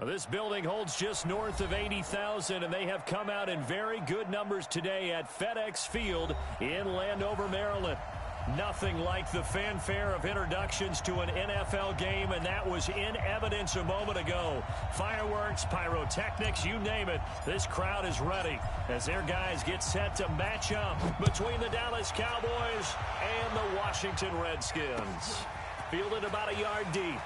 Well, this building holds just north of 80,000, and they have come out in very good numbers today at FedEx Field in Landover, Maryland. Nothing like the fanfare of introductions to an NFL game, and that was in evidence a moment ago. Fireworks, pyrotechnics, you name it. This crowd is ready as their guys get set to match up between the Dallas Cowboys and the Washington Redskins. Fielded about a yard deep.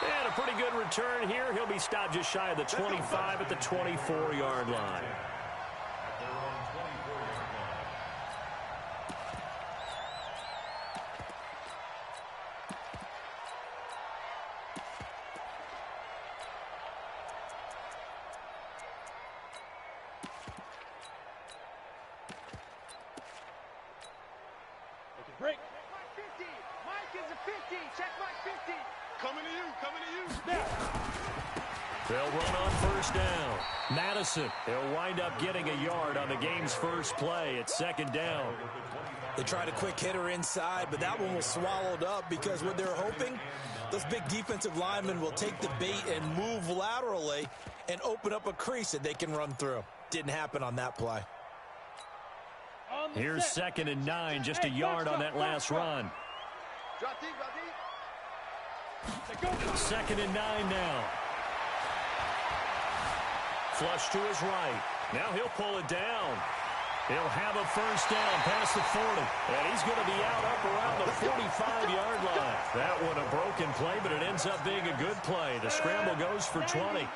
And a pretty good return here. He'll be stopped just shy of the 25 at the 24-yard line. Break. Mike 50. Mike is a 50. Check Mike 50. Coming to you. Coming to you. Snap. They'll run on first down. Madison, he'll wind up getting a yard on the game's first play. It's second down. They tried a quick hitter inside, but that one was swallowed up because what they're hoping, those big defensive linemen will take the bait and move laterally and open up a crease that they can run through. Didn't happen on that play. Here's second and 9, just a yard on that last run. Drop deep, drop deep. Second and 9 now. Flush to his right. Now he'll pull it down. He'll have a first down past the 40. And he's going to be out up around the 45-yard line. That one a broken play, but it ends up being a good play. The scramble goes for 20.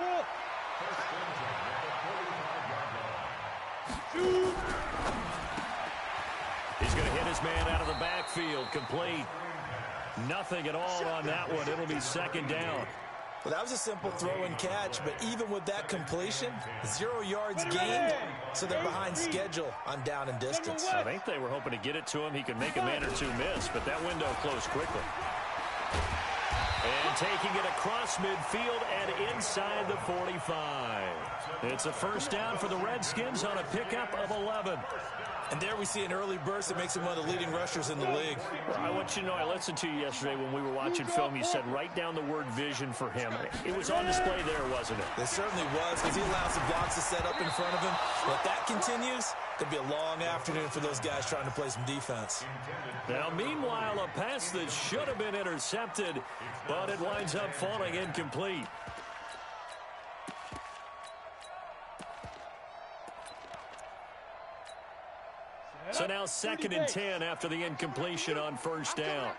He's going to hit his man out of the backfield. Complete. Nothing at all on that one. It'll be second down. Well, that was a simple throw and catch, but even with that completion, 0 yards gained, so they're behind schedule on down and distance. I think they were hoping to get it to him. He could make a man or two miss, but that window closed quickly. And taking it across midfield and inside the 45. It's a first down for the Redskins on a pickup of 11. And there we see an early burst that makes him one of the leading rushers in the league. Well, I want you to know, I listened to you yesterday when we were watching film. You said write down the word vision for him. It was on display there, wasn't it? It certainly was, because he allows the blocks to set up in front of him. But if that continues, it'll be a long afternoon for those guys trying to play some defense. Now, meanwhile, a pass that should have been intercepted, but it winds up falling incomplete. So now second and 10 after the incompletion on first down.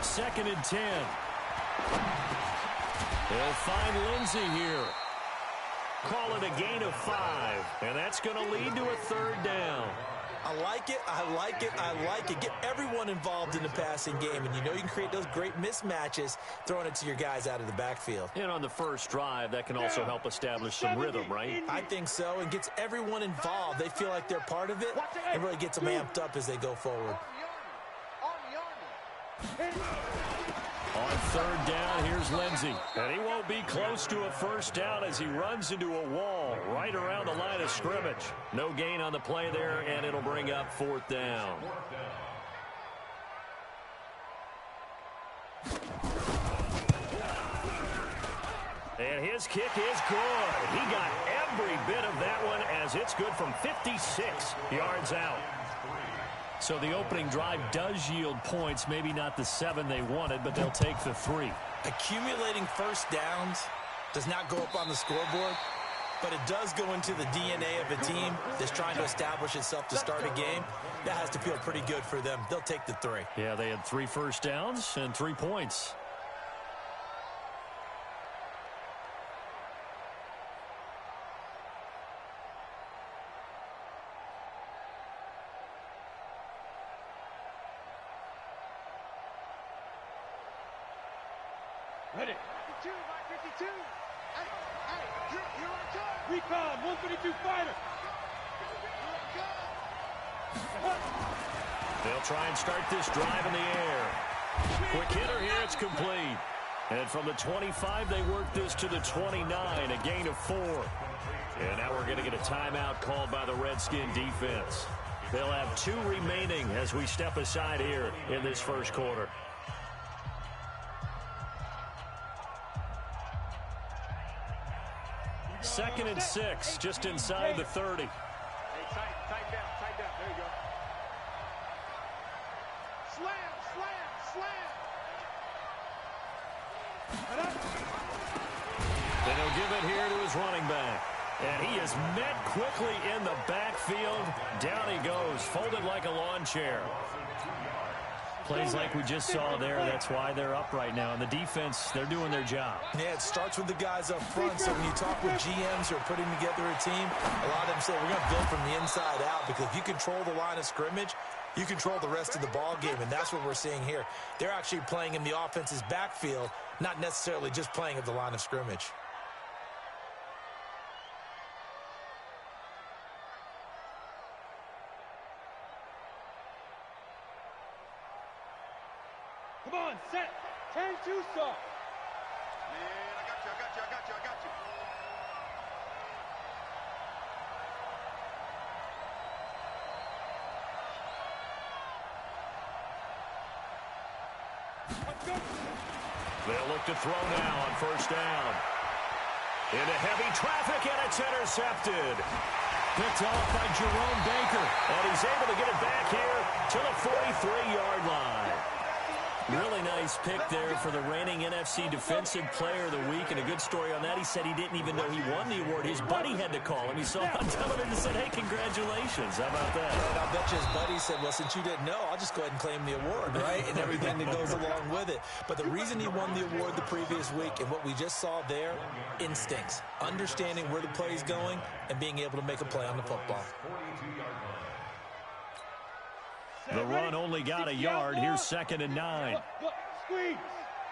Second and 10. They'll find Lindsey here. Call it a gain of 5, and that's going to lead to a third down. I like it, I like it, I like it. Get everyone involved in the passing game, and you know you can create those great mismatches throwing it to your guys out of the backfield. And on the first drive, that can also help establish some rhythm, right? I think so, and gets everyone involved. They feel like they're part of it, and really gets them amped up as they go forward. On third down, here's Lindsey. And he won't be close to a first down as he runs into a wall right around the line of scrimmage. No gain on the play there, and it'll bring up fourth down. And his kick is good. He got every bit of that one as it's good from 56 yards out. So the opening drive does yield points, maybe not the 7 they wanted, but they'll take the 3. Accumulating first downs does not go up on the scoreboard, but it does go into the DNA of a team that's trying to establish itself to start a game. That has to feel pretty good for them. They'll take the 3. Yeah, they had 3 first downs and 3 points. Ready. 52, Mike 52. Hey, here I come. Recon, 132 fighter. They'll try and start this drive in the air. Quick hitter here, it's complete. And from the 25, they work this to the 29, a gain of 4. And now we're going to get a timeout called by the Redskin defense. They'll have 2 remaining as we step aside here in this first quarter. 2nd and 6, just inside the 30. Hey, tight down. There you go. Slam. And he'll give it here to his running back. And he is met quickly in the backfield. Down he goes, folded like a lawn chair. Plays like we just saw there. That's why they're up right now. And the defense, they're doing their job. Yeah, it starts with the guys up front. So when you talk with GMs who are putting together a team, a lot of them say we're going to build from the inside out, because if you control the line of scrimmage, you control the rest of the ball game, and that's what we're seeing here. They're actually playing in the offense's backfield, not necessarily just playing at the line of scrimmage. Come on, set. 10-2 stop. Man, I got you. They'll look to throw now on first down. Into heavy traffic, and it's intercepted. Picked off by Jerome Baker. And he's able to get it back here to the 43-yard line. Really nice pick there for the reigning NFC Defensive Player of the Week. And a good story on that. He said he didn't even know he won the award. His buddy had to call him. He saw it on television and said, hey, congratulations. How about that? And I bet you his buddy said, well, since you didn't know, I'll just go ahead and claim the award, right? And everything that goes along with it. But the reason he won the award the previous week, and what we just saw there, instincts. Understanding where the play is going and being able to make a play on the football. The run only got a yard. Here's 2nd and 9. Look, squeeze.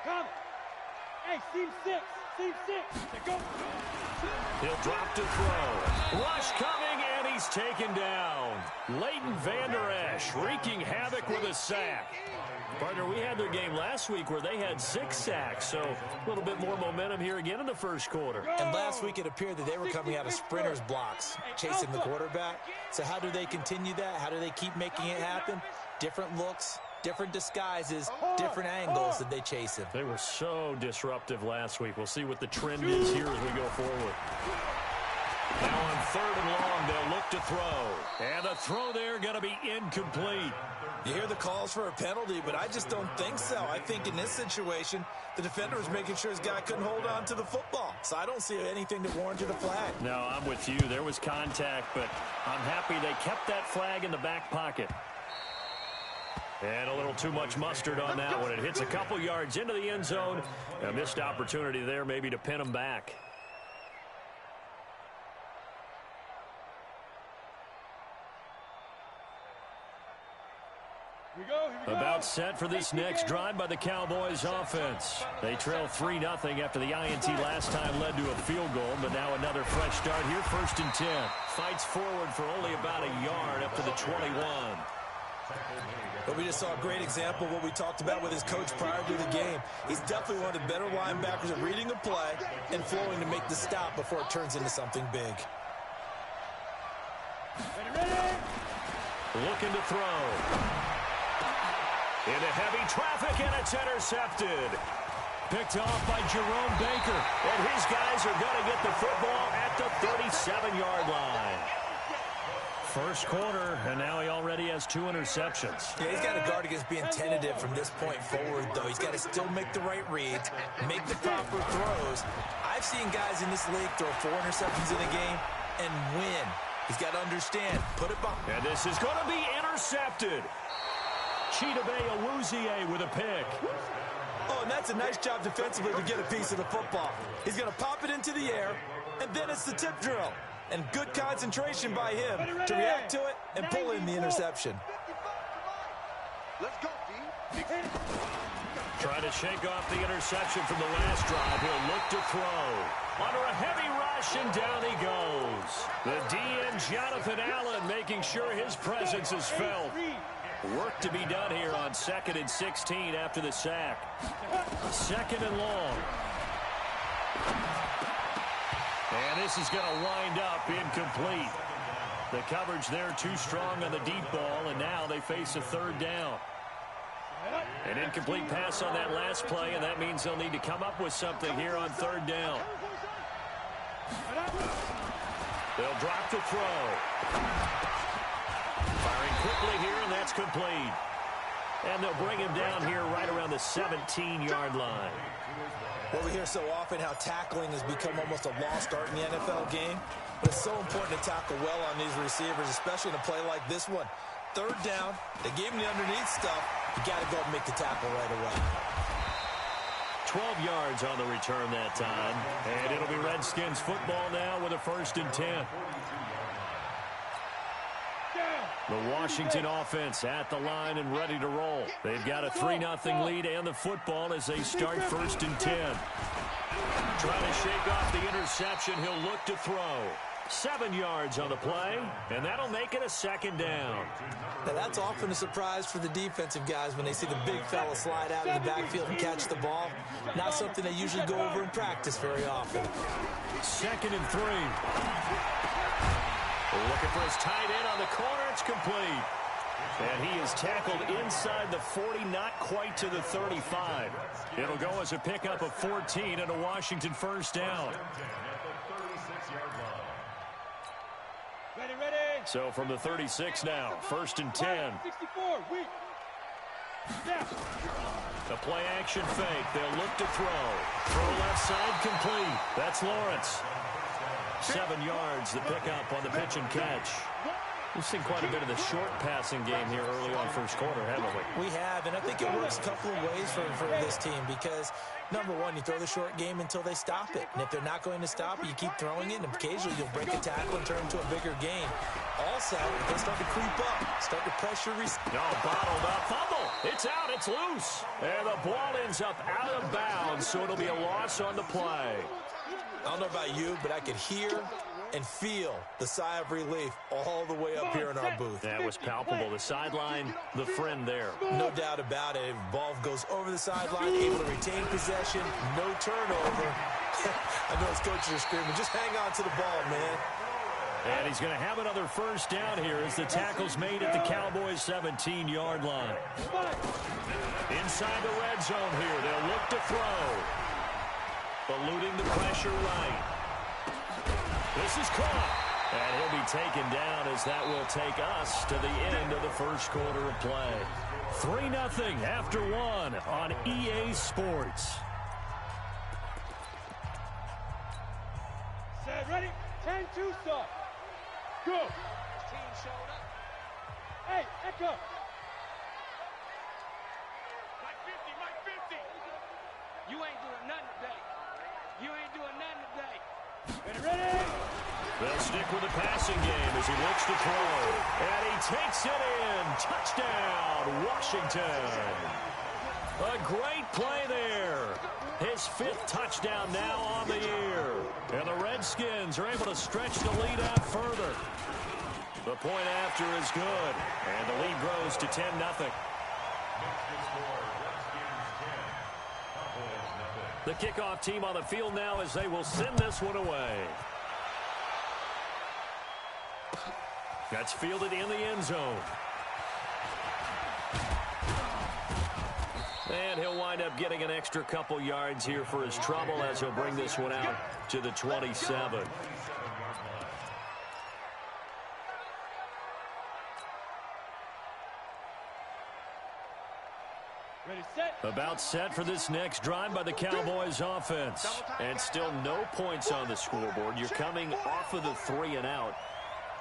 Come. Hey, seam 6. Go. He'll drop to throw. Rush coming, and he's taken down. Leighton Vander Esch wreaking havoc with a sack. Partner, we had their game last week where they had 6 sacks, so a little bit more momentum here again in the first quarter. And last week it appeared that they were coming out of sprinters blocks, chasing the quarterback. So how do they continue that? How do they keep making it happen? Different looks, different disguises, different angles that they chase him. They were so disruptive last week. We'll see what the trend is here as we go forward. Now on 3rd and long, they'll look to throw. And the throw there going to be incomplete. You hear the calls for a penalty, but I just don't think so. I think in this situation, the defender was making sure his guy couldn't hold on to the football. So I don't see anything that warranted a flag. No, I'm with you. There was contact, but I'm happy they kept that flag in the back pocket. And a little too much mustard on that one. It hits a couple yards into the end zone. A missed opportunity there maybe to pin him back. Here we go. About set for this next drive by the Cowboys offense. They trail 3-0 after the INT last time led to a field goal, but now another fresh start here, 1st and 10. Fights forward for only about a yard up to the 21. But we just saw a great example of what we talked about with his coach prior to the game. He's definitely one of the better linebackers at reading a play and flowing to make the stop before it turns into something big. Ready. Looking to throw. Into heavy traffic, and it's intercepted. Picked off by Jerome Baker. And his guys are going to get the football at the 37-yard line. First quarter, and now he already has 2 interceptions. Yeah, he's got to guard against being tentative from this point forward, though. He's got to still make the right reads, make the proper throws. I've seen guys in this league throw 4 interceptions in a game and win. He's got to understand, put it behind. And this is going to be intercepted. Chidobe Awuzie with a pick. Oh, and that's a nice job defensively to get a piece of the football. He's going to pop it into the air, and then it's the tip drill. And good concentration by him to react to it and pull in the interception. Let's go, D. Trying to shake off the interception from the last drive. He'll look to throw. Under a heavy rush, and down he goes. The DN, Jonathan Allen, making sure his presence is felt. Work to be done here on 2nd and 16 after the sack. 2nd and long. And this is going to wind up incomplete. The coverage there too strong on the deep ball, and now they face a 3rd down. An incomplete pass on that last play, and that means they'll need to come up with something here on 3rd down. They'll drop the throw. Firing quickly here, and that's complete. And they'll bring him down here right around the 17-yard line. Well, we hear so often how tackling has become almost a lost art in the NFL game. But it's so important to tackle well on these receivers, especially in a play like this one. Third down, they gave him the underneath stuff. You got to go and make the tackle right away. 12 yards on the return that time. And it'll be Redskins football now with a 1st and 10. The Washington offense at the line and ready to roll. They've got a 3-0 lead and the football as they start 1st and 10. Trying to shake off the interception. He'll look to throw. 7 yards on the play, and that'll make it a 2nd down. Now, that's often a surprise for the defensive guys when they see the big fella slide out of the backfield and catch the ball. Not something they usually go over in practice very often. 2nd and 3. Looking for his tight end on the corner. It's complete. And he is tackled inside the 40, not quite to the 35. It'll go as a pickup of 14 and a Washington 1st down. Ready. So from the 36 now, 1st and 10. 64, weak. The play action fake. They'll look to throw. Throw left side complete. That's Lawrence. 7 yards, the pickup on the pitch and catch. We've seen quite a bit of the short passing game here early on 1st quarter, haven't we? We have, and I think it works a couple of ways for this team because, number one, you throw the short game until they stop it. And if they're not going to stop it, you keep throwing it, and occasionally you'll break a tackle and turn into a bigger game. Also, if they start to creep up, start to pressure. Bottled up, fumble. It's out, it's loose. And the ball ends up out of bounds, so it'll be a loss on the play. I don't know about you, but I could hear and feel the sigh of relief all the way up here in our booth. That was palpable. The sideline, the friend there. No doubt about it. Ball goes over the sideline, able to retain possession, no turnover. I know his coaches are screaming, just hang on to the ball, man. And he's going to have another 1st down here as the tackle's made at the Cowboys' 17-yard line. Inside the red zone here, they'll look to throw. Eluding the pressure right. This is caught. And he'll be taken down as that will take us to the end of the 1st quarter of play. 3-0 after 1 on EA Sports. Set, ready? 10-2 start. Go. Team showed up. Hey, echo. Mike 50. You ain't doing nothing today. Ready? They'll stick with the passing game as he looks to throw. And he takes it in. Touchdown, Washington. A great play there. His 5th touchdown now on the year. And the Redskins are able to stretch the lead out further. The point after is good. And the lead grows to 10-0. The kickoff team on the field now as they will send this one away. That's fielded in the end zone. And he'll wind up getting an extra couple yards here for his trouble as he'll bring this one out to the 27. About set for this next drive by the Cowboys offense. And still no points on the scoreboard. You're coming off of the 3 and out.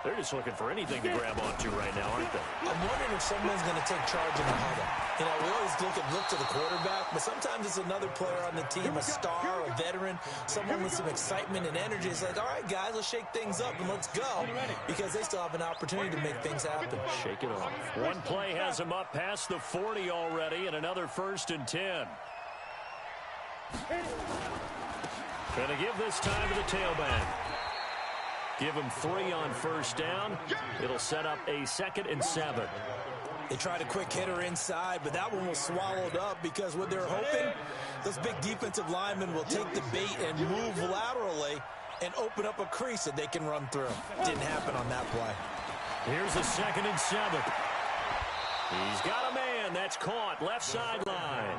They're just looking for anything to grab onto right now, aren't they? I'm wondering if someone's going to take charge in the huddle. You know, we always look to the quarterback, but sometimes it's another player on the team, a star, a veteran, someone with some excitement and energy. It's like, all right, guys, let's shake things up and let's go, because they still have an opportunity to make things happen. Shake it off. One play has him up past the 40 already, and another 1st and 10. Going to give this time to the tailback. Give him 3 on 1st down. It'll set up a 2nd and 7. They tried a quick hitter inside, but that one was swallowed up because what they're hoping, those big defensive linemen will take the bait and move laterally and open up a crease that they can run through. Didn't happen on that play. Here's a 2nd and 7. He's got a man. That's caught. Left sideline.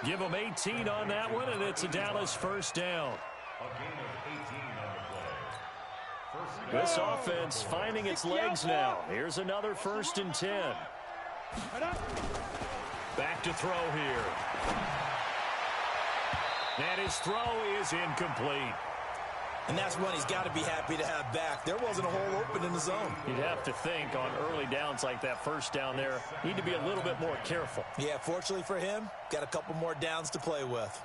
Give him 18 on that one, and it's a Dallas 1st down. This offense finding its legs now. Here's another 1st and 10. Back to throw here. And his throw is incomplete. And that's one he's got to be happy to have back. There wasn't a hole open in the zone. You'd have to think on early downs like that, first down there, need to be a little bit more careful. Yeah, fortunately for him, got a couple more downs to play with.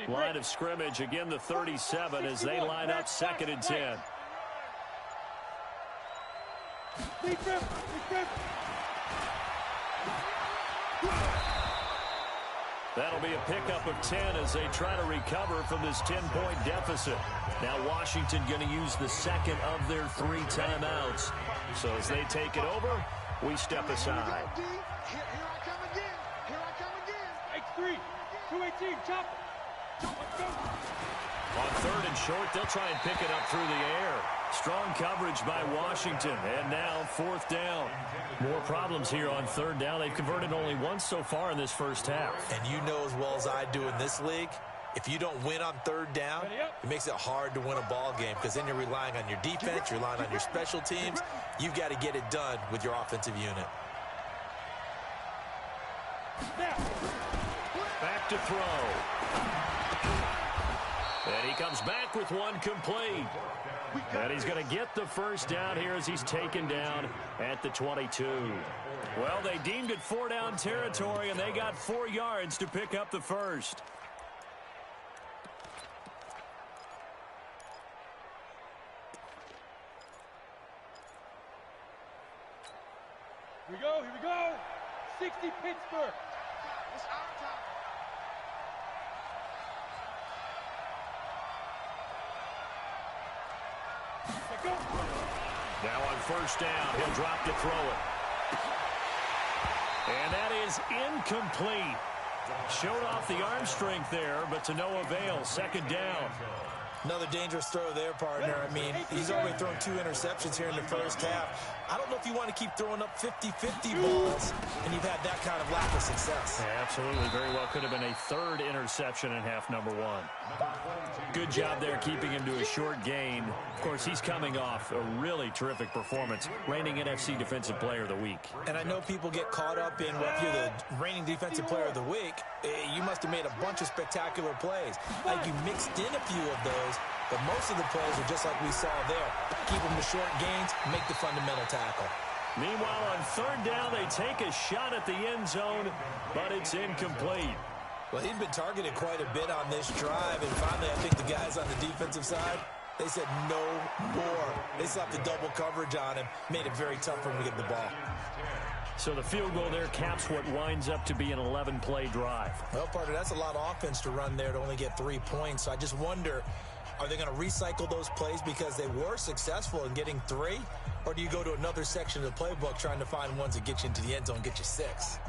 Line of scrimmage, again the 37 as they line up 2nd and 10. That'll be a pickup of 10 as they try to recover from this 10-point deficit. Now Washington going to use the 2nd of their 3 timeouts. So as they take it over, we step aside. Here I come again. Here I come again. X3, 218, chop. On 3rd and short, they'll try and pick it up through the air. Strong coverage by Washington. And now 4th down. More problems here on 3rd down. They've converted only once so far in this first half. And you know as well as I do in this league, if you don't win on 3rd down, it makes it hard to win a ball game because then you're relying on your defense, you're relying on your special teams. You've got to get it done with your offensive unit. Back to throw. And he comes back with one complete. And he's going to get the 1st down here as he's taken down at the 22. Well, they deemed it 4-down territory, and they got 4 yards to pick up the 1st. Here we go. 60 Pittsburgh. It's our time. Now on 1st down, he'll drop to throw it. And that is incomplete. Showed off the arm strength there, but to no avail. 2nd down. Another dangerous throw there, partner. I mean, he's already thrown 2 interceptions here in the first half. I don't know if you want to keep throwing up 50-50 balls, and you've had that kind of lack of success. Yeah, absolutely. Very well could have been a 3rd interception in half number 1. Good job there keeping him to a short gain. Of course, he's coming off a really terrific performance, reigning NFC Defensive Player of the Week. And I know people get caught up in, well, if you're the reigning Defensive Player of the Week, you must have made a bunch of spectacular plays. Like you mixed in a few of those, but most of the plays are just like we saw there. Keep them to short gains, make the fundamental tackle. Meanwhile, on 3rd down, they take a shot at the end zone, but it's incomplete. Well, he'd been targeted quite a bit on this drive, and finally I think the guys on the defensive side, they said no more. They slapped the double coverage on him, made it very tough for him to get the ball. So the field goal there caps what winds up to be an 11-play drive. Well, partner, that's a lot of offense to run there to only get 3 points. So I just wonder, are they going to recycle those plays because they were successful in getting 3? Or do you go to another section of the playbook trying to find ones that get you into the end zone, get you 6?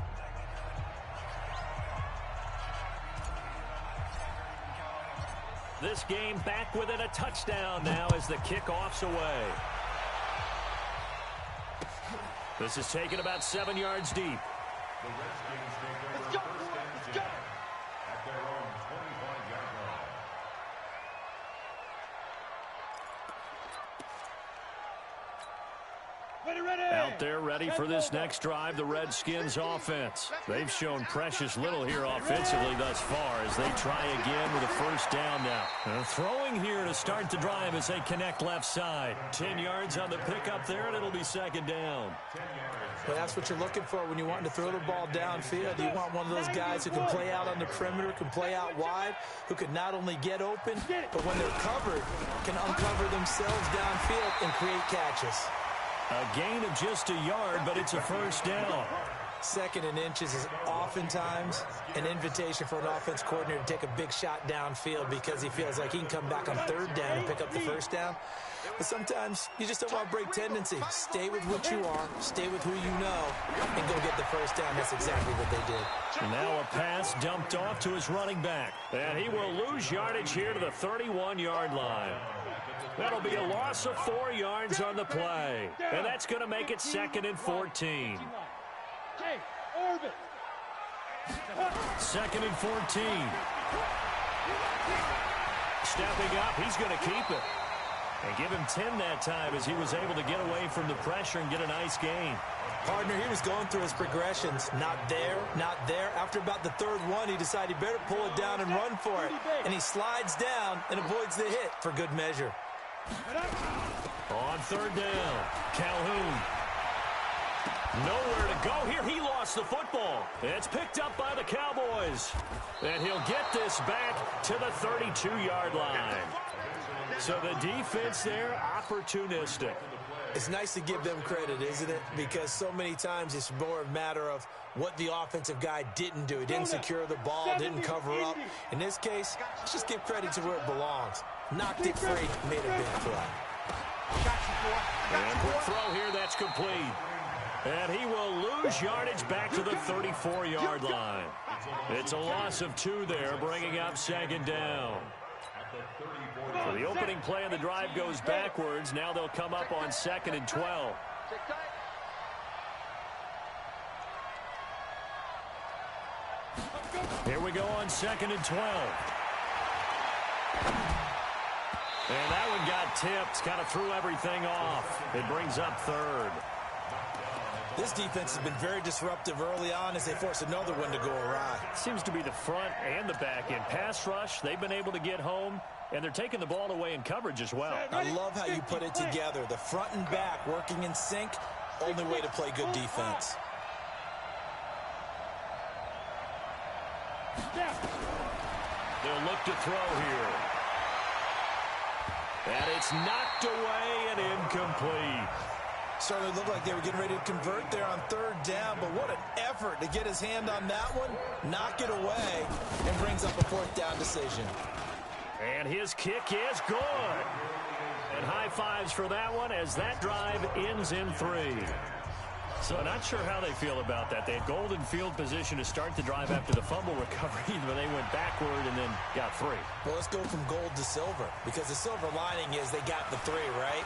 This game back within a touchdown now as the kickoff's away. This is taken about 7 yards deep. Let's go. Let's go. At their own 25-yard line. Ready. Out there ready for this next drive, the Redskins offense. They've shown precious little here offensively thus far as they try again with a 1st down now. Throwing here to start the drive as they connect left side. 10 yards on the pickup there, and it'll be 2nd down. Well, that's what you're looking for when you're wanting to throw the ball downfield. You want one of those guys who can play out on the perimeter, can play out wide, who can not only get open, but when they're covered, can uncover themselves downfield and create catches. A gain of just a yard, but it's a 1st down. Second and inches is oftentimes an invitation for an offense coordinator to take a big shot downfield because he feels like he can come back on third down and pick up the first down. But sometimes you just don't want to break tendency. Stay with what you are, stay with who you know, and go get the first down. That's exactly what they did. And now a pass dumped off to his running back. And he will lose yardage here to the 31-yard line. That'll be a loss of 4 yards on the play. And that's going to make it 2nd and 14. Hey, Orbit. 2nd and 14. Stepping up, he's going to keep it. And give him 10 that time as he was able to get away from the pressure and get a nice gain. Partner, he was going through his progressions. Not there, not there. After about the third one, he decided he better pull it down and run for it. And he slides down and avoids the hit for good measure. On third down, Calhoun. Nowhere to go here. He lost the football. It's picked up by the Cowboys. And he'll get this back to the 32-yard line. So the defense there, opportunistic. It's nice to give them credit, isn't it? Because so many times it's more a matter of what the offensive guy didn't do. He didn't secure the ball, didn't cover up. In this case, let's just give credit to where it belongs. Knocked it free, made a big play. And quick throw here, that's complete. And he will lose yardage back to the 34-yard line. It's a loss of 2 there, bringing up 2nd down. So the opening play of the drive goes backwards. Now they'll come up on 2nd and 12. Here we go on 2nd and 12. And that one got tipped, kind of threw everything off. It brings up 3rd. This defense has been very disruptive early on as they force another one to go awry. Seems to be the front and the back end. Pass rush, they've been able to get home, and they're taking the ball away in coverage as well. I love how you put it together. The front and back working in sync, only way to play good defense. They'll look to throw here. And it's knocked away and incomplete. Certainly looked like they were getting ready to convert there on third down, but what an effort to get his hand on that one, knock it away, and brings up a 4th down decision. And his kick is good. And high fives for that one as that drive ends in 3. So not sure how they feel about that. They had golden field position to start the drive after the fumble recovery, but they went backward and then got 3. Well, let's go from gold to silver, because the silver lining is they got the 3, right?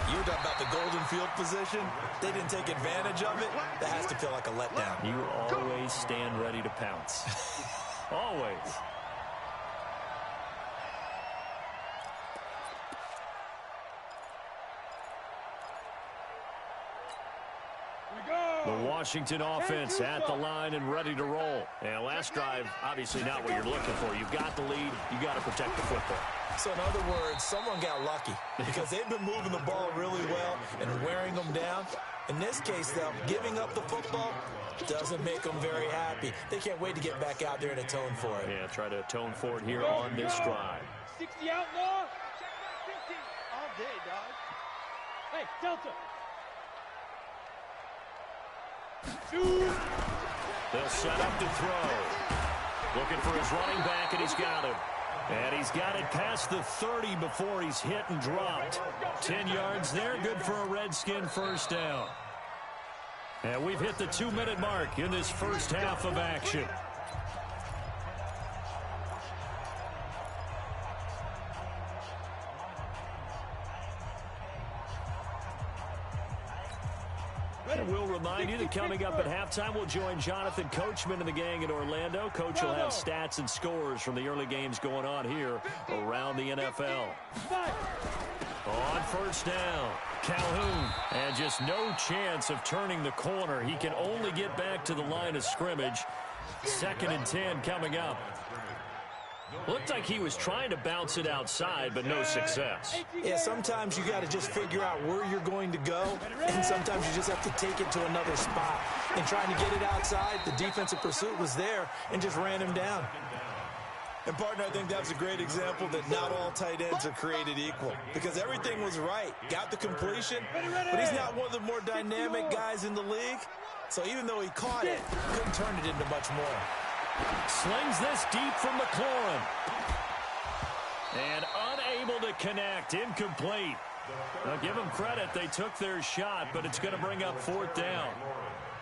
You were talking about the golden field position. They didn't take advantage of it. That has to feel like a letdown. You always stand ready to pounce. Always. The Washington offense at the line and ready to roll. And last drive, obviously not what you're looking for. You've got the lead. You've got to protect the football. So in other words, someone got lucky because they've been moving the ball really well and wearing them down. In this case, though, giving up the football doesn't make them very happy. They can't wait to get back out there and atone for it. Yeah, try to atone for it here on this drive. 60 outlaw. All day, dog. Hey, Delta. They'll set up to throw. Looking for his running back, and he's got him. And he's got it past the 30 before he's hit and dropped. 10 yards there, good for a Redskin first down. And we've hit the 2-minute mark in this first half of action. And we'll remind you that coming up at halftime, we'll join Jonathan Coachman and the gang in Orlando. Coach will have stats and scores from the early games going on here around the NFL. On first down, Calhoun. And just no chance of turning the corner. He can only get back to the line of scrimmage. 2nd and 10 coming up. Looked like he was trying to bounce it outside, but no success. Yeah, sometimes you got to just figure out where you're going to go, and sometimes you just have to take it to another spot. And trying to get it outside, the defensive pursuit was there and just ran him down. And, partner, I think that was a great example that not all tight ends are created equal because everything was right. Got the completion, but he's not one of the more dynamic guys in the league. So even though he caught it, couldn't turn it into much more. Slings this deep from McLaurin. And unable to connect. Incomplete. Now, give them credit. They took their shot, but it's going to bring up fourth down.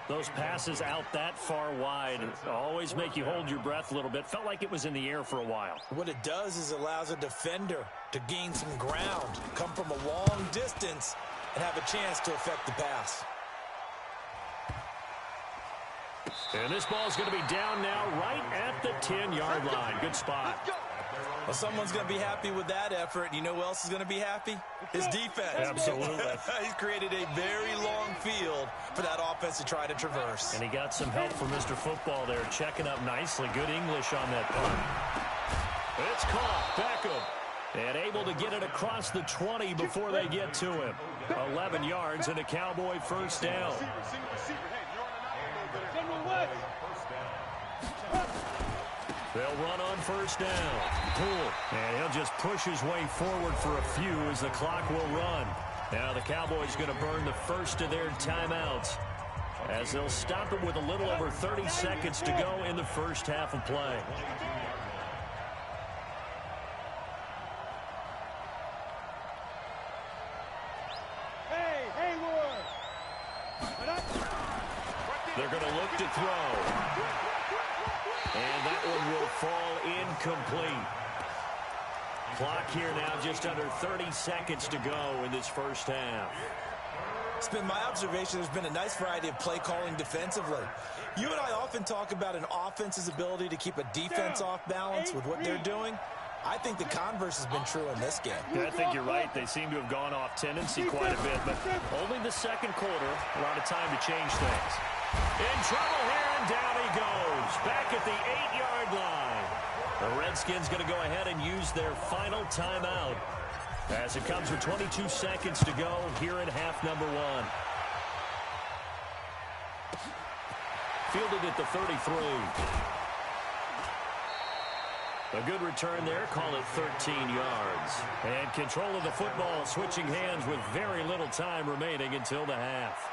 Those passes out that far wide always make you hold your breath a little bit. Felt like it was in the air for a while. What it does is allows a defender to gain some ground, come from a long distance, and have a chance to affect the pass. And this ball's going to be down now right at the 10-yard line. Good spot. Well, someone's going to be happy with that effort. You know who else is going to be happy? His defense. Absolutely. He's created a very long field for that offense to try to traverse. And he got some help from Mr. Football there, checking up nicely. Good English on that punt. It's caught. Beckham. And able to get it across the 20 before they get to him. 11 yards and a Cowboy first down. They'll run on first down. Poole. And he'll just push his way forward for a few as the clock will run. Now the Cowboys going to burn the first of their timeouts as they'll stop it with a little over 30 seconds to go in the first half of play. They're going to look to throw. And that one will fall incomplete. Clock here now just under 30 seconds to go in this first half. It's been my observation there's been a nice variety of play calling defensively. You and I often talk about an offense's ability to keep a defense off balance with what they're doing. I think the converse has been true in this game. Yeah, I think you're right. They seem to have gone off tendency quite a bit, but only the second quarter, a lot of time to change things. In trouble here, and down he goes. Back at the 8-yard line. The Redskins going to go ahead and use their final timeout as it comes with 22 seconds to go here in half number one. Fielded at the 33. A good return there, call it 13 yards. And control of the football switching hands with very little time remaining until the half.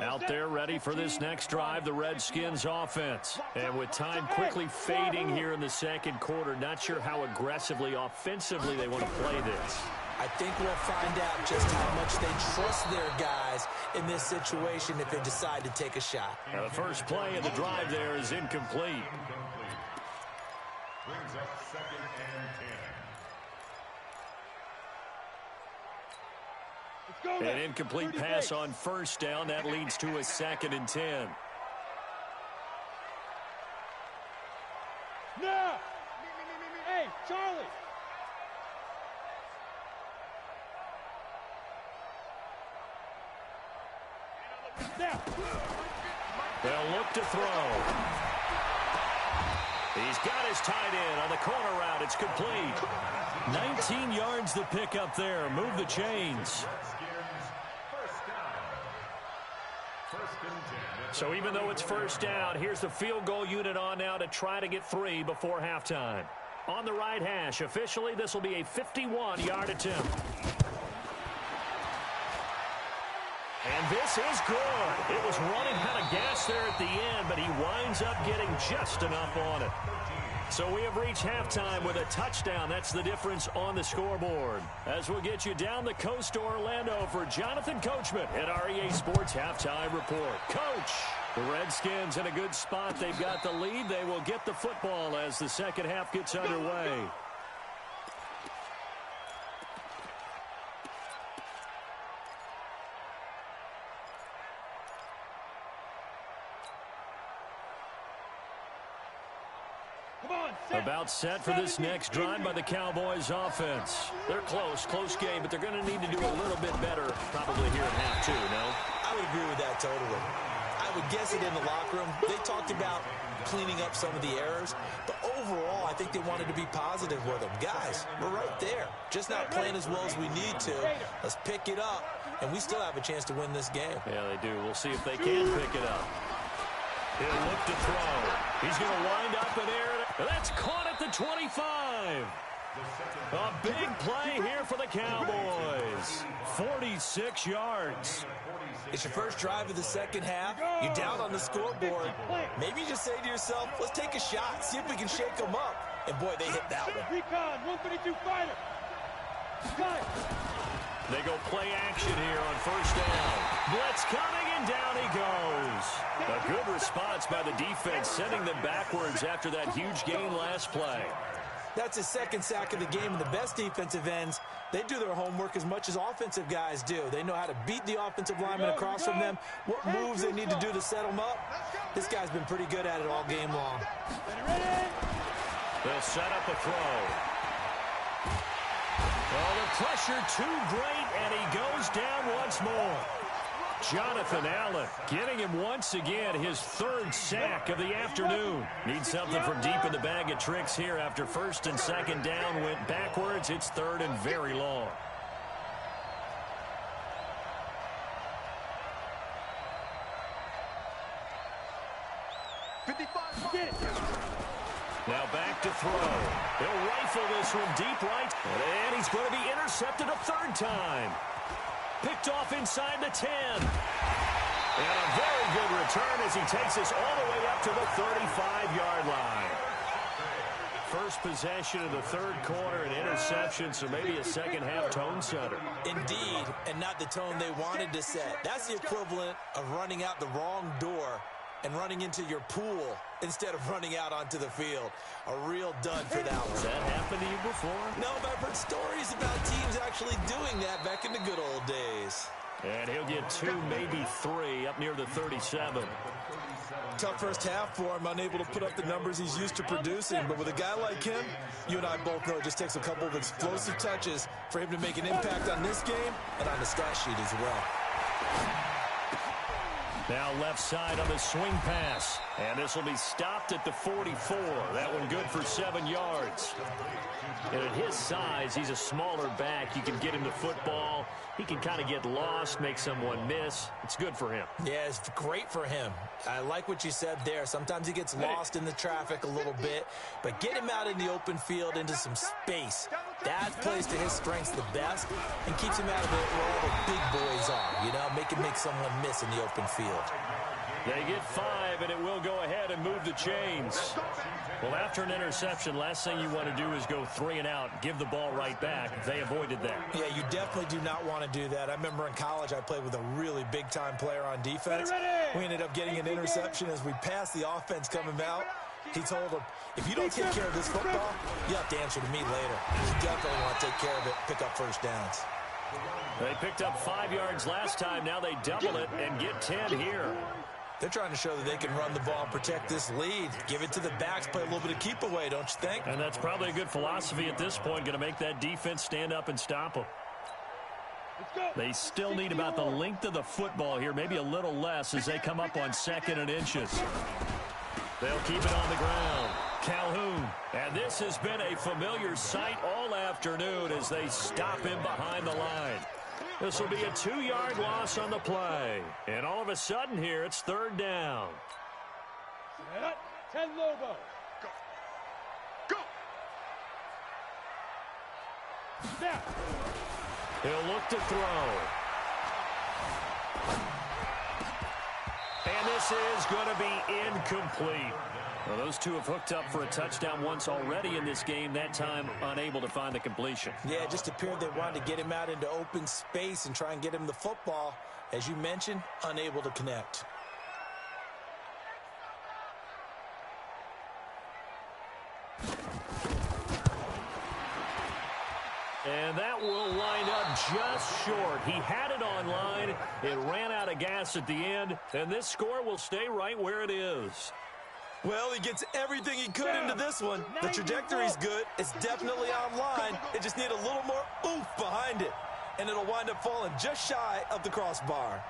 Out there ready for this next drive, the Redskins offense. And with time quickly fading here in the second quarter, not sure how aggressively, offensively they want to play this. I think we'll find out just how much they trust their guys in this situation if they decide to take a shot. Now the first play of the drive there is incomplete. Brings up second and 10. An incomplete pass on first down. That leads to a second and 10. Now! Hey, Charlie! Now! They'll look to throw. He's got his tight end on the corner route. It's complete. 19 yards to pick up there. Move the chains. So even though it's first down, here's the field goal unit on now to try to get 3 before halftime. On the right hash, officially this will be a 51-yard attempt. And this is good. It was running out of gas there at the end, but he winds up getting just enough on it. So we have reached halftime with a touchdown. That's the difference on the scoreboard. As we'll get you down the coast to Orlando for Jonathan Coachman at our EA Sports Halftime Report. Coach, the Redskins in a good spot. They've got the lead. They will get the football as the second half gets underway. About set for this next drive by the Cowboys offense. They're close game, but they're going to need to do a little bit better probably here in half two, no? I would agree with that totally. I would guess it in the locker locker room, they talked about cleaning up some of the errors, but overall, I think they wanted to be positive with them. Guys, we're right there. Just not playing as well as we need to. Let's pick it up, and we still have a chance to win this game. Yeah, they do. We'll see if they can pick it up. He'll look to throw. He's going to wind up in there. That's caught at the 25. A big play here for the Cowboys. 46 yards. It's your first drive of the second half. You're down on the scoreboard. Maybe you just say to yourself, let's take a shot, see if we can shake them up. And, boy, they hit that one. Recon, 152 fighter. They go play action here on first down. Blitz coming, and down he goes. A good response by the defense, sending them backwards after that huge gain last play. That's his second sack of the game, and the best defensive ends, they do their homework as much as offensive guys do. They know how to beat the offensive lineman across from them, what moves they need to do to set them up. This guy's been pretty good at it all game long. They'll set up a throw. Oh, the pressure too great, and he goes down once more. Jonathan Allen getting him once again his third sack of the afternoon. Needs something from deep in the bag of tricks here after first and second down went backwards. It's third and very long. Now back to throw. He'll rifle this one deep right. And he's going to be intercepted a third time. Picked off inside the 10. And a very good return as he takes us all the way up to the 35-yard line. First possession of the third quarter, an interception, so maybe a second-half tone setter. Indeed, and not the tone they wanted to set. That's the equivalent of running out the wrong door and running into your pool instead of running out onto the field. A real dud for that one. Has that happened to you before? No, but I've heard stories about teams actually doing that back in the good old days. And he'll get 2, maybe 3, up near the 37. Tough first half for him, unable to put up the numbers he's used to producing. But with a guy like him, you and I both know it just takes a couple of explosive touches for him to make an impact on this game and on the stat sheet as well. Now left side on the swing pass. And this will be stopped at the 44. That one good for 7 yards. And at his size, he's a smaller back. You can get him the football. He can kind of get lost, make someone miss. It's good for him. Yeah, it's great for him. I like what you said there. Sometimes he gets lost in the traffic a little bit. But get him out in the open field into some space. That plays to his strengths the best and keeps him out of it where all the big boys are. You know, make someone miss in the open field. They get 5, and it will go ahead and move the chains. Well, after an interception, last thing you want to do is go 3 and out, give the ball right back. They avoided that. Yeah, you definitely do not want to do that. I remember in college I played with a really big-time player on defense. We ended up getting an interception as we passed the offense coming out. He told him, if you don't take care of this football, you have to answer to me later. You definitely want to take care of it, pick up first downs. They picked up 5 yards last time. Now they double it and get 10 here. They're trying to show that they can run the ball and protect this lead. Give it to the backs, play a little bit of keep away, don't you think? And that's probably a good philosophy at this point, going to make that defense stand up and stop them. They still need about the length of the football here, maybe a little less as they come up on 2nd and inches. They'll keep it on the ground. Calhoun. And this has been a familiar sight all afternoon as they stop him behind the line. This will be a 2-yard loss on the play. And all of a sudden here, it's 3rd down. 10 Lobo. Go! Snap. He'll look to throw. And this is going to be incomplete. Well, those two have hooked up for a touchdown once already in this game, that time unable to find the completion. Yeah, it just appeared they wanted to get him out into open space and try and get him the football. As you mentioned, unable to connect. And that will line up just short. He had it on line. It ran out of gas at the end, and this score will stay right where it is. Well, he gets everything he could into this one. The trajectory's good. It's definitely online. It just need a little more oomph behind it. And it'll wind up falling just shy of the crossbar.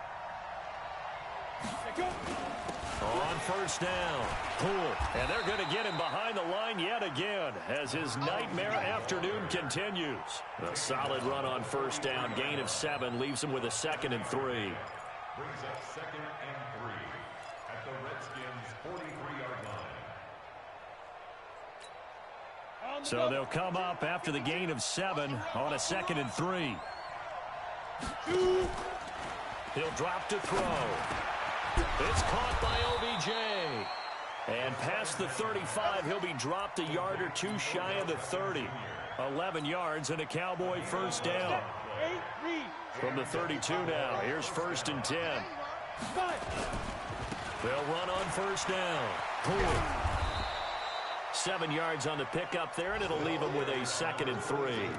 On first down, Poole. And they're going to get him behind the line yet again as his nightmare afternoon continues. A solid run on first down. Gain of 7 leaves him with a 2nd and 3. Brings up 2nd and 3 at the Redskins' 43-yard line. So they'll come up after the gain of 7 on a 2nd and 3. He'll drop to throw. It's caught by OBJ. And past the 35, he'll be dropped a yard or 2 shy of the 30. 11 yards and a Cowboy first down. From the 32 now, here's 1st and 10. They'll run on first down. Poole. 7 yards on the pickup there, and it'll leave him with a 2nd and 3.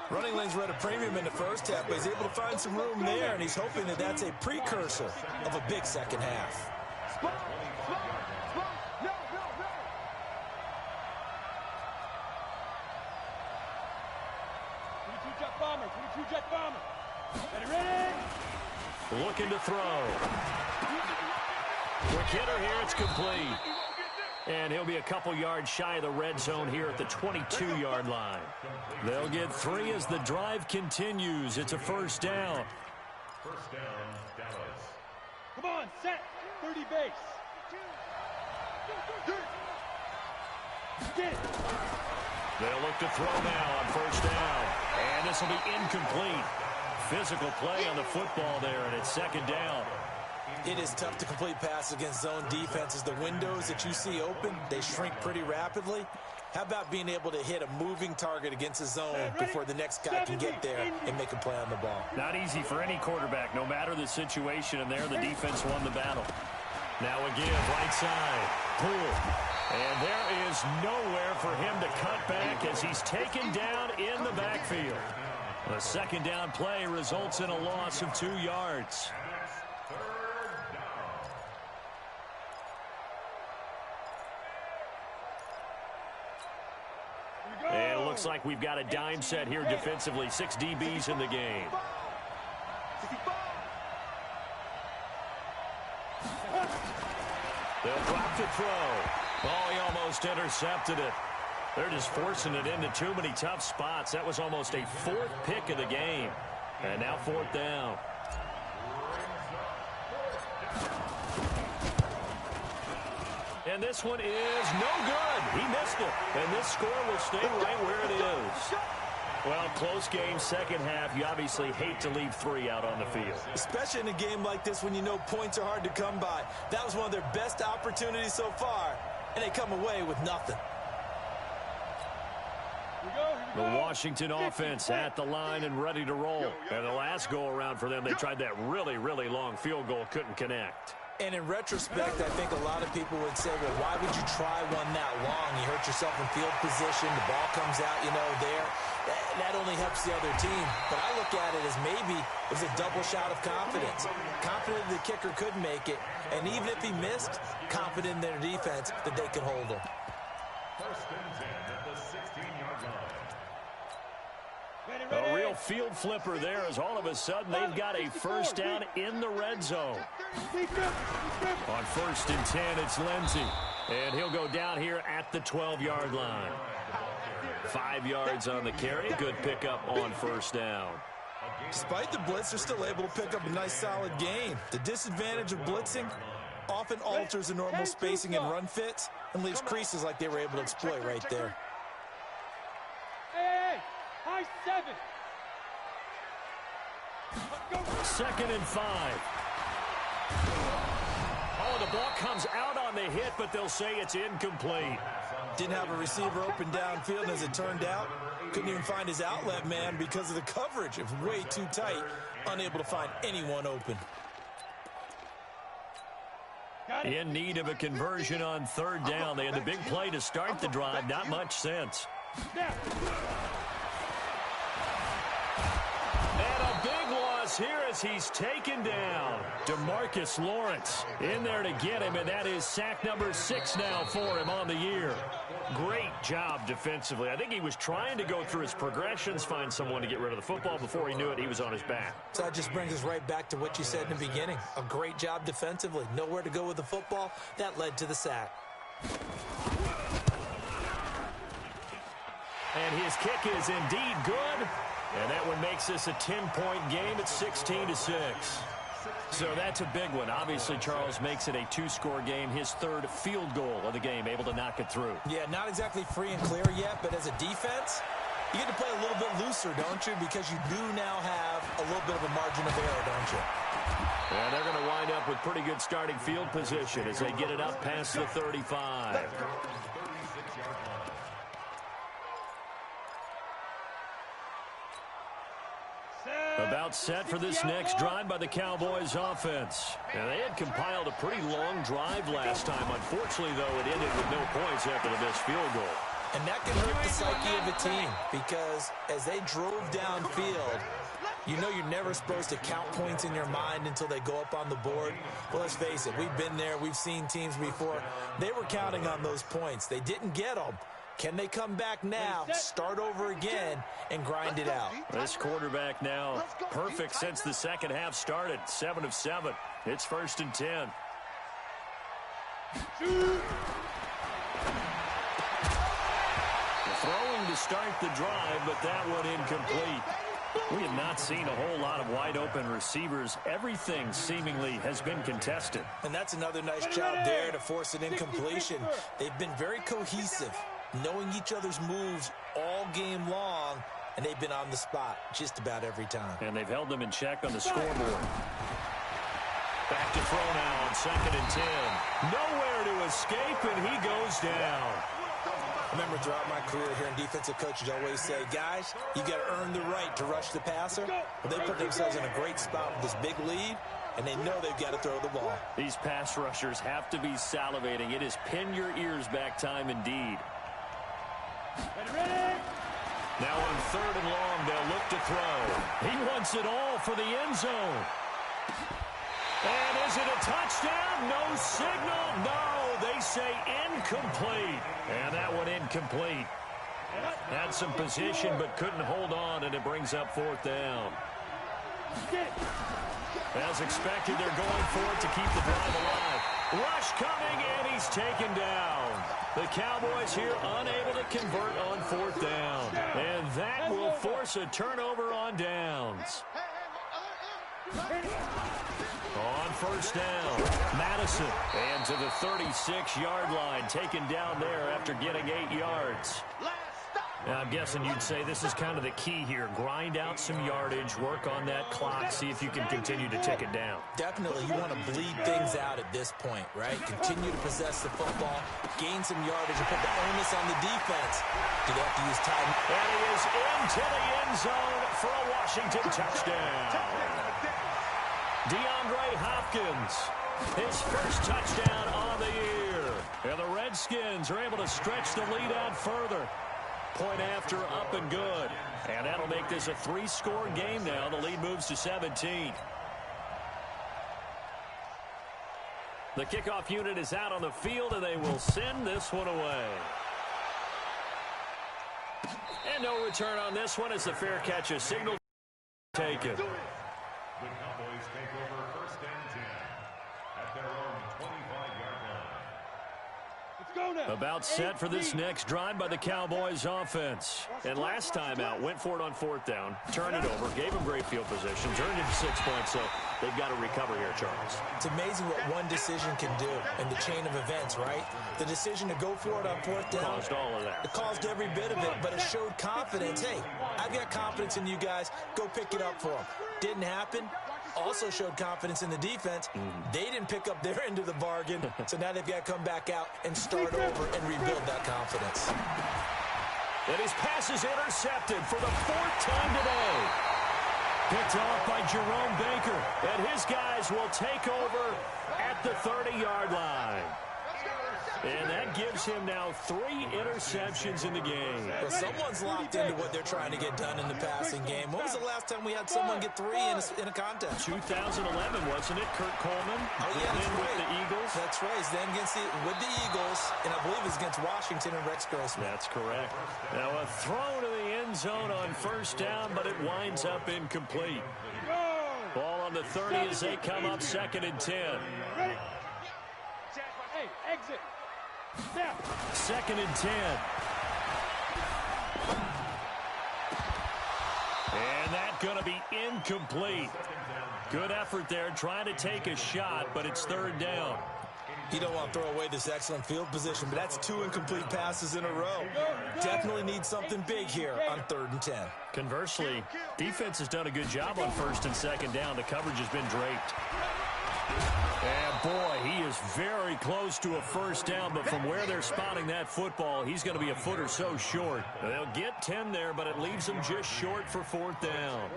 Running lanes were at a premium in the first half, but he's able to find some room there, and he's hoping that that's a precursor of a big second half. Jet bomber. Ready? Looking to throw. Quick hitter here, it's complete. And he'll be a couple yards shy of the red zone here at the 22-yard line. They'll get 3 as the drive continues. It's a first down. First down, Dallas. Come on, set. 30 base. Get it. They'll look to throw now on first down. And this will be incomplete. Physical play on the football there, and it's 2nd down. It is tough to complete passes against zone defenses. The windows that you see open, they shrink pretty rapidly. How about being able to hit a moving target against a zone before the next guy can get there and make a play on the ball? Not easy for any quarterback, no matter the situation, and there the defense won the battle. Now again, right side, Poole. And there is nowhere for him to cut back as he's taken down in the backfield. A 2nd down play results in a loss of 2 yards. And it looks like we've got a dime set here defensively. 6 DBs in the game. They'll drop to throw. Oh, he almost intercepted it. They're just forcing it into too many tough spots. That was almost a 4th pick of the game. And now 4th down. And this one is no good. He missed it. And this score will stay right where it is. Well, close game, second half. You obviously hate to leave 3 out on the field. Especially in a game like this when you know points are hard to come by. That was one of their best opportunities so far, and they come away with nothing. The Washington offense at the line and ready to roll. And the last go-around for them, they tried that really, really long field goal, couldn't connect. And in retrospect, I think a lot of people would say, well, why would you try one that long? You hurt yourself in field position. The ball comes out, there. That only helps the other team. But I look at it as maybe it was a double shot of confidence. Confident the kicker could make it. And even if he missed, confident in their defense that they could hold him. First and 10 at the 16-yard line. A real field flipper there as all of a sudden they've got a first down in the red zone. On 1st and 10, it's Lindsey. And he'll go down here at the 12-yard line. 5 yards on the carry. Good pickup on first down. Despite the blitz, they're still able to pick up a nice, solid gain. The disadvantage of blitzing often alters the normal spacing and run fits and leaves creases like they were able to exploit right there. Hey, high 7. 2nd and 5. Oh, the ball comes out on the hit, but they'll say it's incomplete. Didn't have a receiver open downfield, and as it turned out, couldn't even find his outlet man because of the coverage. It was way too tight, unable to find anyone open. In need of a conversion on 3rd down. They had the big play to start the drive. Not much sense. And a big loss here as he's taken down. DeMarcus Lawrence in there to get him, and that is sack number 6 now for him on the year. Great job defensively. I think he was trying to go through his progressions, find someone to get rid of the football. Before he knew it, he was on his back. So that just brings us right back to what you said in the beginning. A great job defensively. Nowhere to go with the football. That led to the sack. And his kick is indeed good. And that one makes this a 10-point game at 16-6. So that's a big one. Obviously, Charles makes it a 2-score game. His third field goal of the game, able to knock it through. Yeah, not exactly free and clear yet, but as a defense, you get to play a little bit looser, don't you? Because you do now have a little bit of a margin of error, don't you? And they're going to wind up with pretty good starting field position as they get it up past the 35. About set for this next drive by the Cowboys offense. And they had compiled a pretty long drive last time. Unfortunately, though, it ended with no points after the missed field goal. And that can hurt the psyche of a team because as they drove downfield, you know you're never supposed to count points in your mind until they go up on the board. Well, let's face it, we've been there. We've seen teams before. They were counting on those points. They didn't get them. Can they come back now, start over again, and grind it out? This quarterback now perfect since the second half started. 7 of 7. It's 1st and 10. Throwing to start the drive, but that one incomplete. We have not seen a whole lot of wide-open receivers. Everything seemingly has been contested. And that's another nice job there to force an incompletion. They've been very cohesive, knowing each other's moves all game long, and they've been on the spot just about every time. And they've held them in check on the scoreboard. Back to throw now on 2nd and 10. Nowhere to escape, and he goes down. I remember throughout my career hearing defensive coaches always say, guys, you got to earn the right to rush the passer. Well, they put themselves in a great spot with this big lead, and they know they've got to throw the ball. These pass rushers have to be salivating. It is pin your ears back time indeed. Now on 3rd and long, they'll look to throw. He wants it all for the end zone. And is it a touchdown? No signal. No, they say incomplete. And that one incomplete. Had some position but couldn't hold on, and it brings up 4th down. As expected, they're going for it to keep the drive alive. Rush coming, and he's taken down. The Cowboys here unable to convert on 4th down. And that will force a turnover on downs. On 1st down, Madison. And to the 36-yard line, taken down there after getting 8 yards. Now, I'm guessing you'd say this is kind of the key here. Grind out some yardage, work on that clock, see if you can continue to tick it down. Definitely, you want to bleed things out at this point, right? Continue to possess the football, gain some yardage, and put the onus on the defense. Do they have to use time? And he is into the end zone for a Washington touchdown. DeAndre Hopkins, his first touchdown on the year. And the Redskins are able to stretch the lead out further. Point after, up and good. And that'll make this a 3-score game now. The lead moves to 17. The kickoff unit is out on the field, and they will send this one away. And no return on this one as the fair catch is signaled. Taken. The Cowboys take over 1st and 10 at their own 25-yard line. About set for this next drive by the Cowboys offense. And last time out, went for it on 4th down, turned it over, gave them great field position, turned it to 6 points, so they've got to recover here, Charles. It's amazing what one decision can do in the chain of events, right? The decision to go for it on 4th down. Caused all of that. It caused every bit of it, but it showed confidence. Hey, I've got confidence in you guys. Go pick it up for them. Didn't happen. Also showed confidence in the defense. They didn't pick up their end of the bargain, so now they've got to come back out and start over and rebuild that confidence. And his pass is intercepted for the 4th time today. Picked off by Jerome Baker, and his guys will take over at the 30-yard line. And that gives him now 3 interceptions in the game. Well, someone's locked into what they're trying to get done in the passing game. When was the last time we had someone get 3 in a contest? 2011, wasn't it? Kurt Coleman. Oh, yeah, that's with right. the Eagles. That's right. He's then with the Eagles, and I believe it's against Washington and Rex Grossman. That's correct. Now a throw to the end zone on first down, but it winds up incomplete. Ball on the 30 as they come up 2nd and 10. Ready? Hey, exit. Snap. 2nd and 10. And that's going to be incomplete. Good effort there trying to take a shot, but it's 3rd down. You don't want to throw away this excellent field position, but that's 2 incomplete passes in a row. Definitely need something big here on 3rd and 10. Conversely, defense has done a good job on 1st and 2nd down. The coverage has been draped. And boy, he is very close to a 1st down, but from where they're spotting that football, he's going to be a foot or so short. They'll get 10 there, but it leaves them just short for 4th down.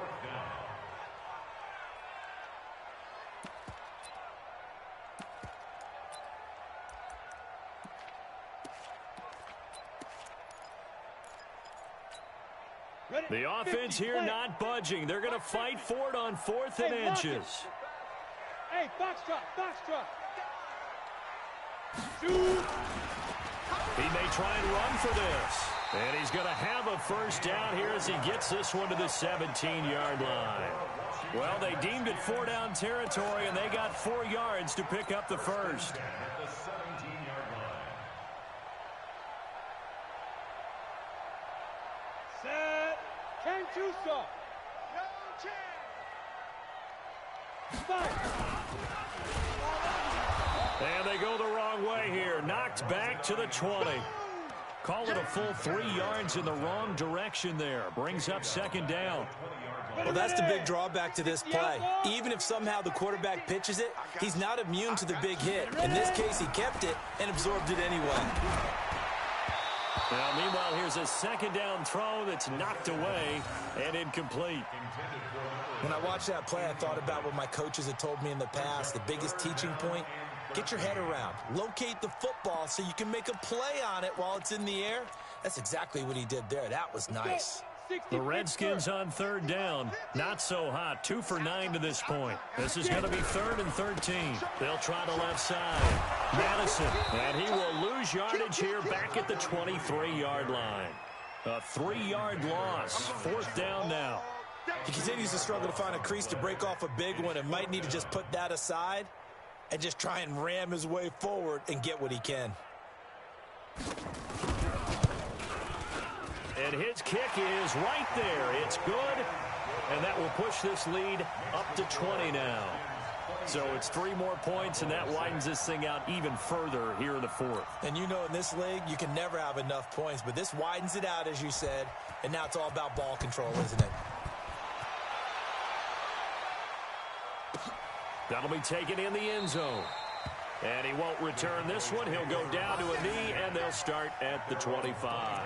The offense here not budging. They're going to fight for it on 4th and inches. Hey, foxtrot, foxtrot. Shoot. He may try and run for this. And he's going to have a 1st down here as he gets this one to the 17-yard line. Well, they deemed it 4-down territory, and they got 4 yards to pick up the 1st. Set. Ken Tuso. No chance. Fight. And they go the wrong way here. Knocked back to the 20. Call it a full 3 yards in the wrong direction there. Brings up 2nd down. Well, that's the big drawback to this play. Even if somehow the quarterback pitches it, he's not immune to the big hit. In this case, he kept it and absorbed it anyway. Now, meanwhile, here's a 2nd down throw that's knocked away and incomplete. When I watched that play, I thought about what my coaches had told me in the past. The biggest teaching point, get your head around. Locate the football so you can make a play on it while it's in the air. That's exactly what he did there. That was nice. The Redskins on 3rd down. Not so hot. 2 for 9 to this point. This is going to be 3rd and 13. They'll try the left side. Madison. And he will lose yardage here back at the 23-yard line. A 3-yard loss. 4th down now. He continues to struggle to find a crease to break off a big one and might need to just put that aside and just try and ram his way forward and get what he can. And his kick is right there. It's good. And that will push this lead up to 20 now. So it's 3 more points, and that widens this thing out even further here in the 4th. And you know in this league, you can never have enough points, but this widens it out, as you said, and now it's all about ball control, isn't it? That'll be taken in the end zone. And he won't return this one. He'll go down to a knee, and they'll start at the 25.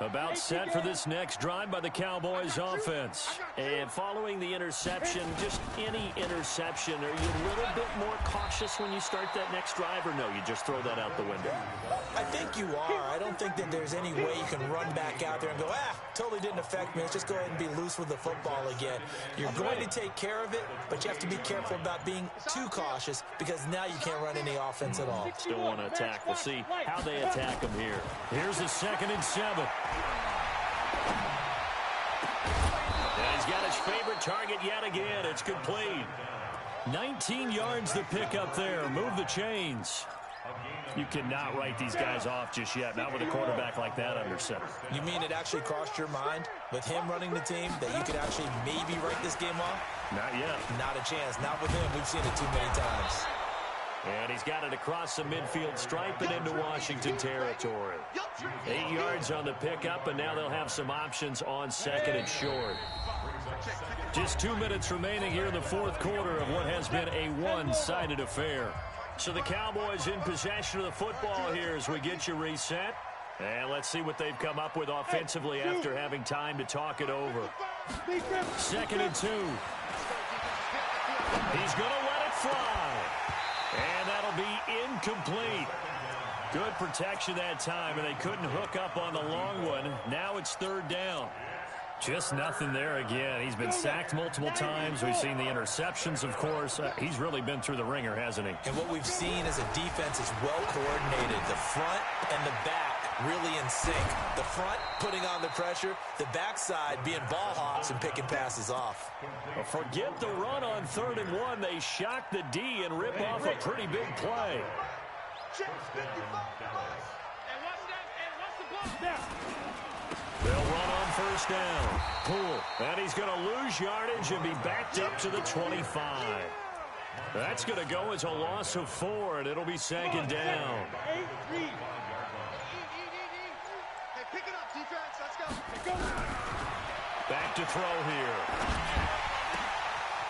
About set for this next drive by the Cowboys offense. And following the interception, just any interception, are you a little bit more cautious when you start that next drive, or no, you just throw that out the window? I think you are. I don't think that there's any way you can run back out there and go, totally didn't affect me. Let's just go ahead and be loose with the football again. You're going to take care of it, but you have to be careful about being too cautious because now you can't run any offense at all. Still want to attack. We'll see how they attack them here. Here's a 2nd and 7. And he's got his favorite target yet again. It's complete. 19 yards to pick up there. Move the chains. You cannot write these guys off just yet, not with a quarterback like that under center. You mean it actually crossed your mind with him running the team that you could actually maybe write this game off? Not yet. Not a chance. Not with him. We've seen it too many times. And he's got it across the midfield stripe and into Washington territory. 8 yards on the pickup, and now they'll have some options on 2nd and short. Just 2 minutes remaining here in the 4th quarter of what has been a one-sided affair. So the Cowboys in possession of the football here as we get you reset. And let's see what they've come up with offensively after having time to talk it over. 2nd and 2. He's going to let it fly. And that'll be incomplete. Good protection that time, and they couldn't hook up on the long one. Now it's 3rd down. Just nothing there again. He's been sacked multiple times. We've seen the interceptions, of course. He's really been through the ringer, hasn't he? And what we've seen as a defense is well coordinated. The front and the back really in sync. The front putting on the pressure. The backside being ball hawks and picking passes off. Well, forget the run on 3rd and 1. They shock the D and rip off a pretty big play. They'll run on 1st down. Poole. And he's going to lose yardage and be backed up to the 25. That's going to go as a loss of 4, and it'll be 2nd down. Hey, pick it up, defense. Let's go. Back to throw here.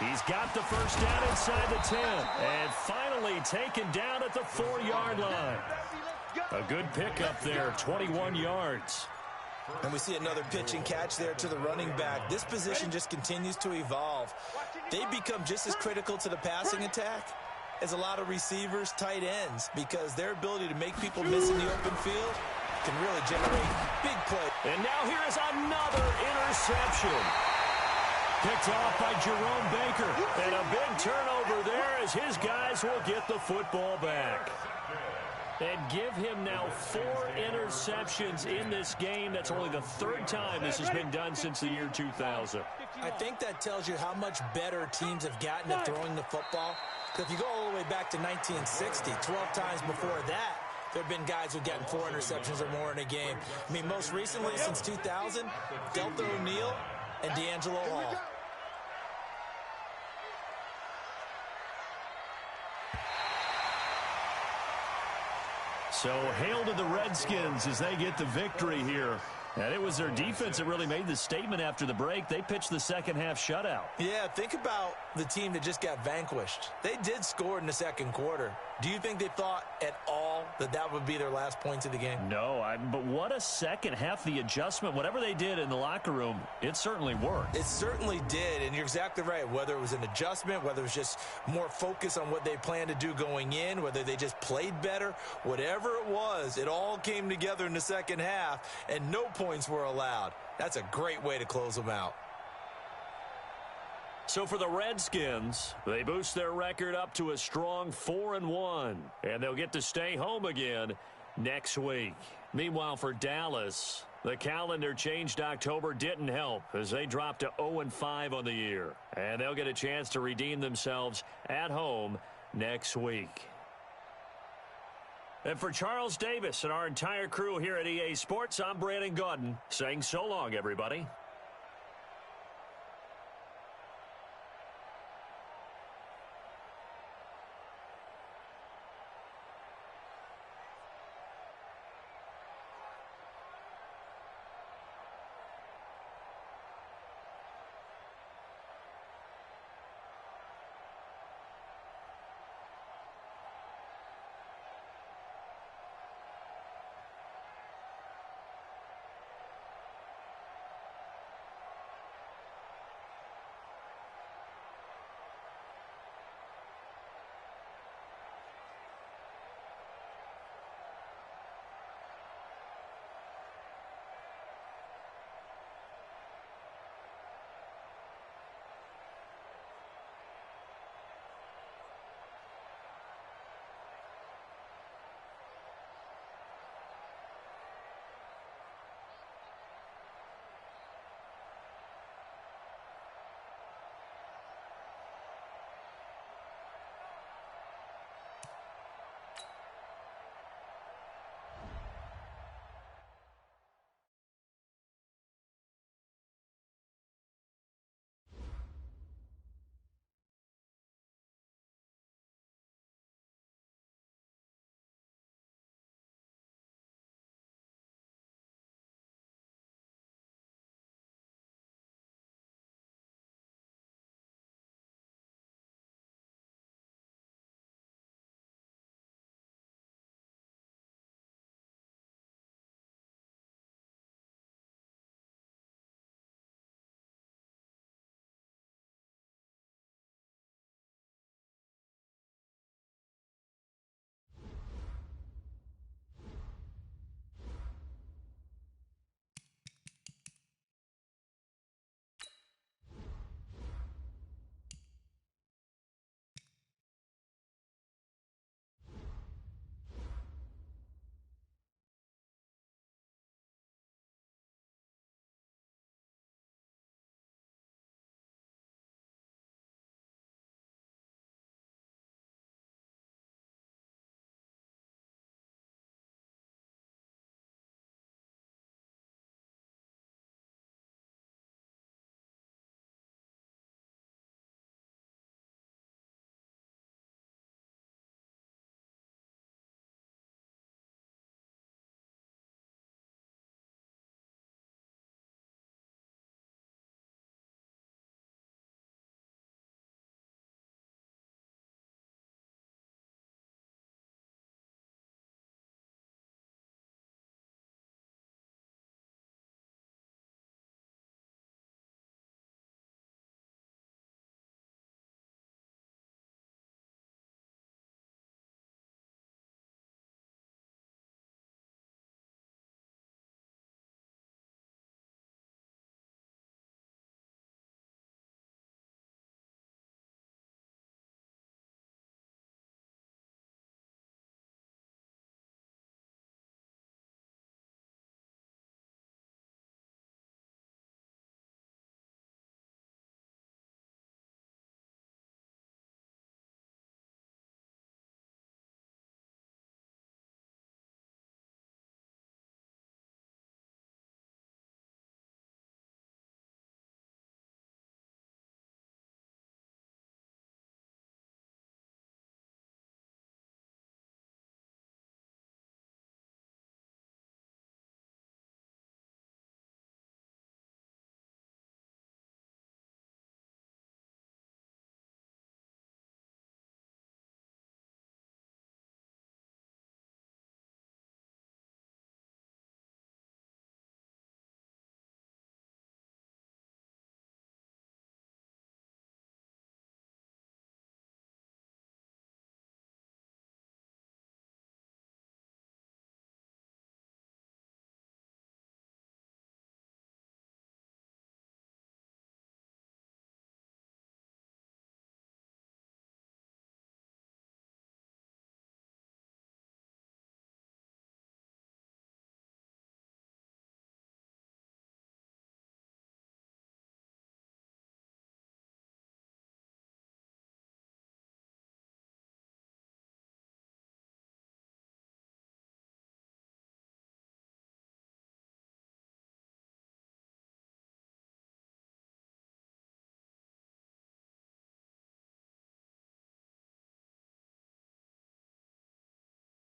He's got the 1st down inside the 10. And finally taken down at the 4-yard line. A good pickup there, 21 yards. And we see another pitch and catch there to the running back. This position just continues to evolve. They become just as critical to the passing attack as a lot of receivers, tight ends, because their ability to make people miss in the open field can really generate big plays. And now here is another interception. Picked off by Jerome Baker. And a big turnover there as his guys will get the football back. And give him now 4 interceptions in this game. That's only the 3rd time this has been done since the year 2000. I think that tells you how much better teams have gotten at throwing the football. Because if you go all the way back to 1960, 12 times before that, there have been guys who've gotten 4 interceptions or more in a game. I mean, most recently, since 2000, Delta O'Neal and D'Angelo Hall. So hail to the Redskins as they get the victory here. And it was their defense that really made the statement after the break. They pitched the 2nd half shutout. Yeah, think about the team that just got vanquished. They did score in the 2nd quarter. Do you think they thought at all that that would be their last points of the game? No, but what a 2nd half. The adjustment, whatever they did in the locker room, it certainly worked. It certainly did, and you're exactly right. Whether it was an adjustment, whether it was just more focus on what they planned to do going in, whether they just played better, whatever it was, it all came together in the 2nd half, and no points were allowed. That's a great way to close them out. So for the Redskins, they boost their record up to a strong 4-1, and they'll get to stay home again next week. Meanwhile, for Dallas, the calendar changed October didn't help as they dropped to 0-5 on the year, and they'll get a chance to redeem themselves at home next week. And for Charles Davis and our entire crew here at EA Sports, I'm Brandon Gaudin saying so long, everybody.